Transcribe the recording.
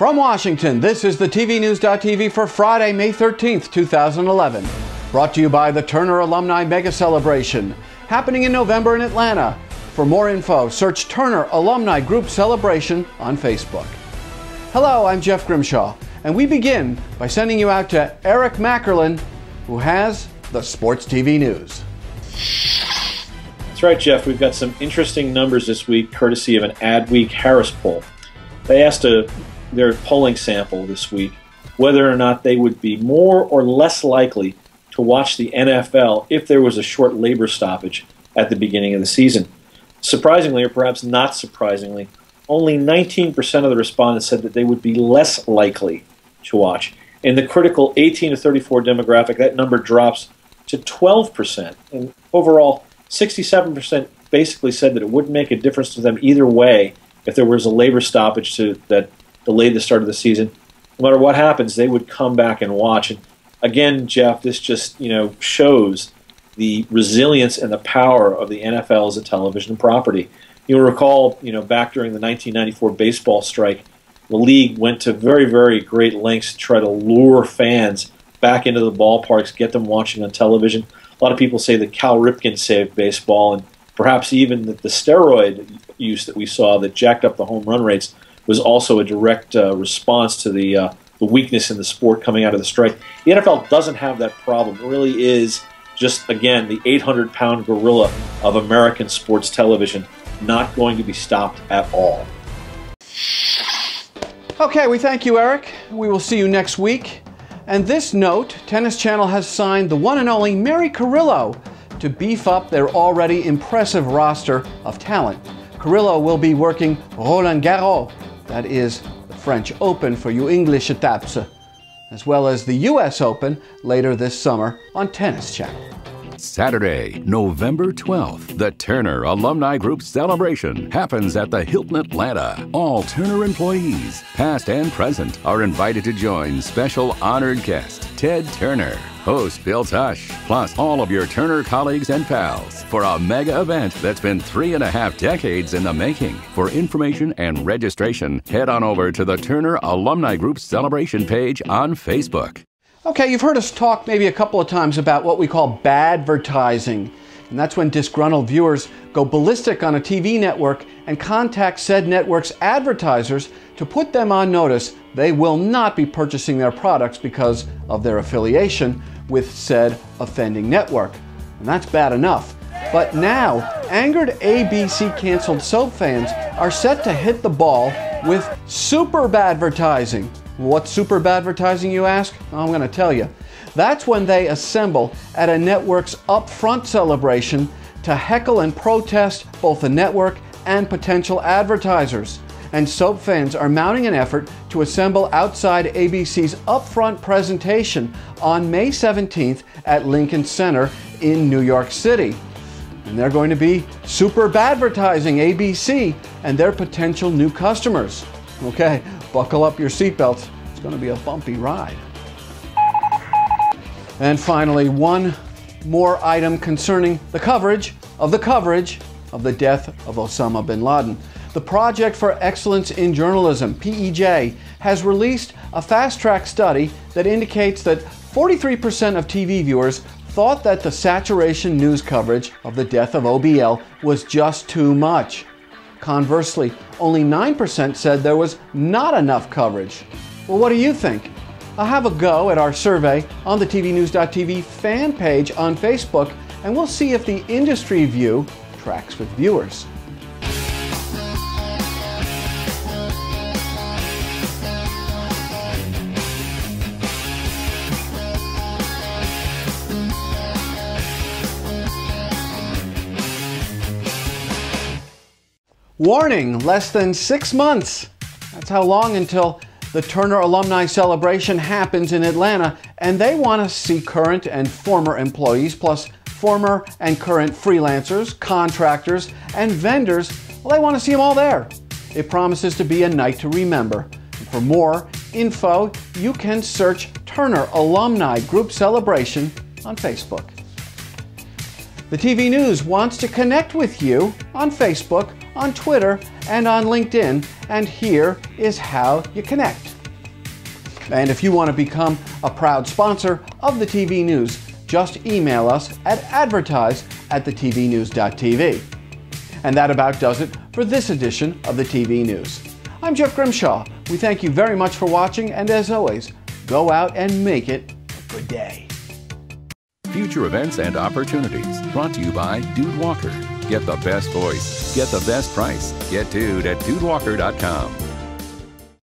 From Washington, this is the TVNews.TV for Friday, May 13th, 2011. Brought to you by the Turner Alumni Mega Celebration, happening in November in Atlanta. For more info, search Turner Alumni Group Celebration on Facebook. Hello, I'm Jeff Grimshaw, and we begin by sending you out to Eric Mackerlin, who has the Sports TV News. That's right, Jeff. We've got some interesting numbers this week, courtesy of an Adweek Harris poll. They asked their polling sample this week whether or not they would be more or less likely to watch the NFL if there was a short labor stoppage at the beginning of the season. Surprisingly, or perhaps not surprisingly, only 19% of the respondents said that they would be less likely to watch. In the critical 18 to 34 demographic, that number drops to 12%. And overall, 67% basically said that it wouldn't make a difference to them either way if there was a labor stoppage that delayed the start of the season. No matter what happens, they would come back and watch. And again, Jeff, this just shows the resilience and the power of the NFL as a television property. You'll recall, back during the 1994 baseball strike, the league went to very, very great lengths to try to lure fans back into the ballparks, get them watching on television. A lot of people say that Cal Ripken saved baseball, and perhaps even that the steroid use that we saw that jacked up the home run rates was also a direct response to the weakness in the sport coming out of the strike. The NFL doesn't have that problem. It really is just, again, the 800-pound gorilla of American sports television, not going to be stopped at all. Okay, we thank you, Eric. We will see you next week. And this note, Tennis Channel has signed the one and only Mary Carrillo to beef up their already impressive roster of talent. Carrillo will be working Roland Garros, that is the French Open for you English taps, as well as the US Open later this summer on Tennis Channel. Saturday, November 12th, the Turner Alumni Group Celebration happens at the Hilton Atlanta. All Turner employees, past and present, are invited to join special honored guest Ted Turner, host Bill Tush, plus all of your Turner colleagues and pals for a mega event that's been 3.5 decades in the making. For information and registration, head on over to the Turner Alumni Group Celebration page on Facebook. Okay, you've heard us talk maybe a couple of times about what we call badvertising. And that's when disgruntled viewers go ballistic on a TV network and contact said network's advertisers to put them on notice they will not be purchasing their products because of their affiliation with said offending network. And that's bad enough. But now, angered ABC canceled soap fans are set to hit the ball with Super-Badvertising. What's Super-Badvertising, you ask? I'm going to tell you. That's when they assemble at a network's upfront celebration to heckle and protest both the network and potential advertisers. And soap fans are mounting an effort to assemble outside ABC's upfront presentation on May 17th at Lincoln Center in New York City. And they're going to be Super-Badvertising ABC and their potential new customers. Okay, buckle up your seatbelts. It's going to be a bumpy ride. And finally, one more item concerning the coverage of the death of Osama Bin Laden. The Project for Excellence in Journalism, PEJ, has released a fast-track study that indicates that 43% of TV viewers thought that the saturation news coverage of the death of OBL was just too much. Conversely, only 9% said there was not enough coverage. Well, what do you think? I'll have a go at our survey on the TVNews.TV fan page on Facebook, and we'll see if the industry view tracks with viewers. Warning, less than 6 months. That's how long until the Turner Alumni Celebration happens in Atlanta, and they want to see current and former employees, plus former and current freelancers, contractors, and vendors. Well, they want to see them all there. It promises to be a night to remember. And for more info, you can search Turner Alumni Group Celebration on Facebook. The TV News wants to connect with you on Facebook, on Twitter, and on LinkedIn, and here is how you connect. And if you want to become a proud sponsor of the TV News, just email us at advertise@thetvnews.tv. And that about does it for this edition of the TV News. I'm Jeff Grimshaw. We thank you very much for watching, and as always, go out and make it a good day. Future events and opportunities brought to you by Dude Walker. Get the best voice. Get the best price. Get Dude at dudewalker.com.